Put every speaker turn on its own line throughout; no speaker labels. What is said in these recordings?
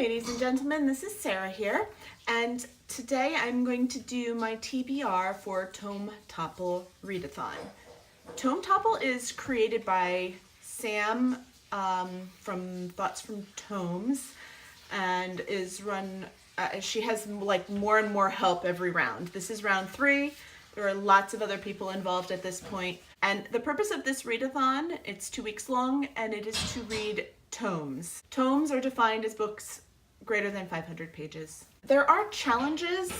ladies and gentlemen, this is Sarah here, and today I'm going to do my TBR for Tome Topple Readathon. Tome Topple is created by Sam from Thoughts from Tomes, and is run, she has like more and more help every round. This is round 3. There are lots of other people involved at this point. And the purpose of this readathon, it's 2 weeks long, and it is to read tomes. Tomes are defined as books greater than 500 pages. There are challenges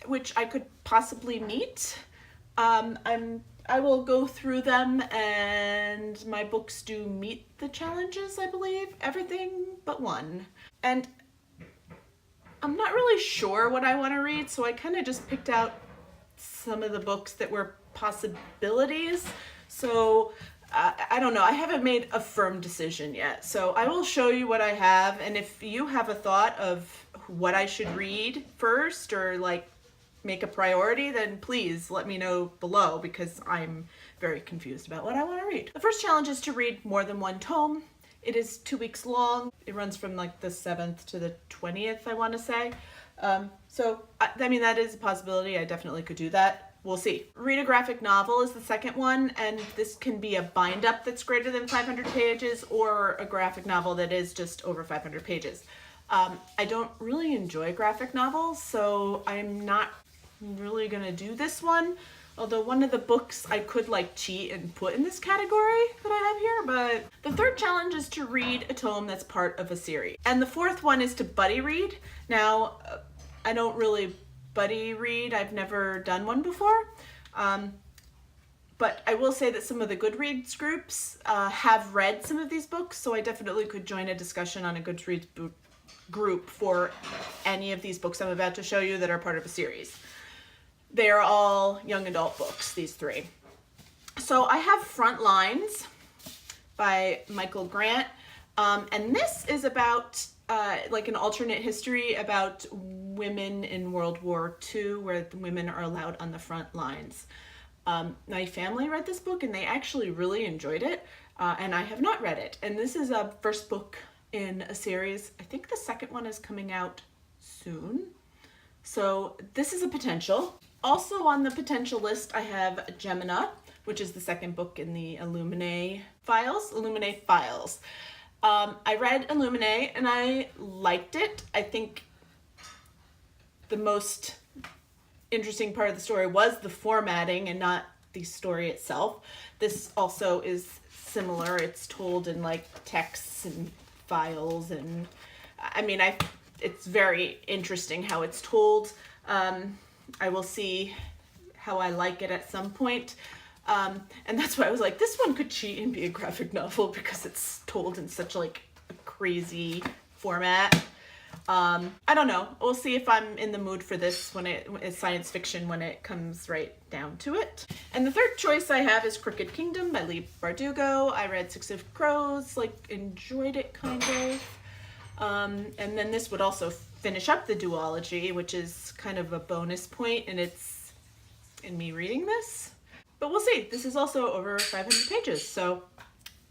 which I could possibly meet. I will go through them, and my books do meet the challenges, I believe. Everything but one. And I'm not really sure what I want to read, so I kind of just picked out some of the books that were possibilities. So I don't know, I haven't made a firm decision yet. So I will show you what I have, and if you have a thought of what I should read first or like make a priority, then please let me know below, because I'm very confused about what I want to read. The first challenge is to read more than one tome. It is 2 weeks long. It runs from like the 7th to the 20th, I want to say. So I mean, that is a possibility. I definitely could do that. We'll see. Read a graphic novel is the second one, and this can be a bind-up that's greater than 500 pages or a graphic novel that is just over 500 pages. I don't really enjoy graphic novels, so I'm not really gonna do this one. Although one of the books I could like cheat and put in this category that I have here, but the third challenge is to read a tome that's part of a series. And the fourth one is to buddy read. Now, I don't really buddy read. I've never done one before. But I will say that some of the Goodreads groups have read some of these books, so I definitely could join a discussion on a Goodreads group for any of these books I'm about to show you that are part of a series. They are all young adult books, these 3. So I have Front Lines by Michael Grant, and this is about like an alternate history about women in World War II, where the women are allowed on the front lines. My family read this book and they actually really enjoyed it, and I have not read it. And this is a first book in a series. I think the second one is coming out soon. So this is a potential. Also on the potential list, I have Gemina, which is the second book in the Illuminae Files. I read Illuminae and I liked it. I think the most interesting part of the story was the formatting and not the story itself. This also is similar. It's told in like texts and files, and I mean, it's very interesting how it's told. I will see how I like it at some point. And that's why I was like, this one could cheat and be a graphic novel because it's told in such like a crazy format. I don't know. We'll see if I'm in the mood for this when it's science fiction when it comes right down to it. And the third choice I have is Crooked Kingdom by Leigh Bardugo. I read Six of Crows, like enjoyed it kind of. And then this would also finish up the duology, which is kind of a bonus point, and it's in me reading this. But we'll see. This is also over 500 pages, so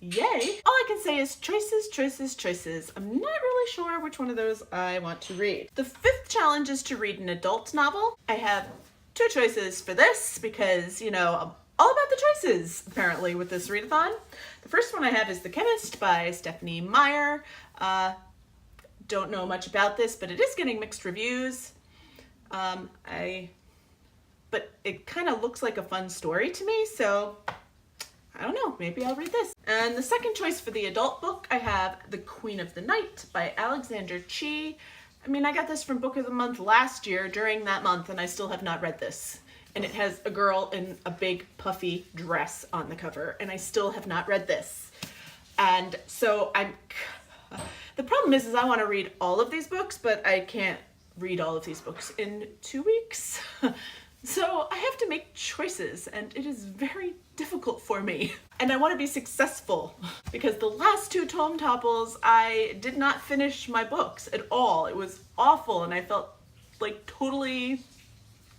yay. All I can say is choices, choices, choices. I'm not really sure which one of those I want to read. The fifth challenge is to read an adult novel. I have 2 choices for this because, you know, I'm all about the choices, apparently, with this readathon. The first one I have is The Chemist by Stephanie Meyer. Don't know much about this, but it is getting mixed reviews. But it kind of looks like a fun story to me, so I don't know, maybe I'll read this. And the second choice for the adult book, I have The Queen of the Night by Alexander Chee. I mean, I got this from Book of the Month last year during that month, and I still have not read this. And it has a girl in a big puffy dress on the cover, and I still have not read this. And so the problem is I want to read all of these books, but I can't read all of these books in 2 weeks. So I have to make choices, and it is very difficult for me. And I want to be successful, because the last 2 Tome Topples, I did not finish my books at all. It was awful, and I felt like totally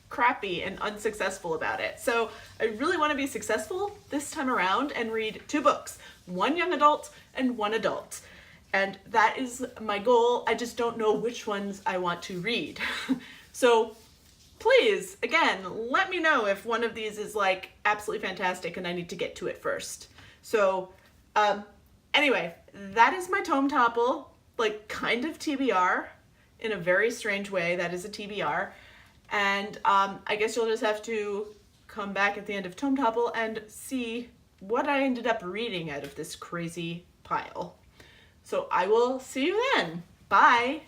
crappy and unsuccessful about it. So I really want to be successful this time around and read 2 books, 1 young adult and 1 adult. And that is my goal. I just don't know which ones I want to read. So please, again, let me know if one of these is like absolutely fantastic and I need to get to it first. So anyway, that is my Tome Topple, like kind of TBR in a very strange way. That is a TBR. And I guess you'll just have to come back at the end of Tome Topple and see what I ended up reading out of this crazy pile. So I will see you then. Bye.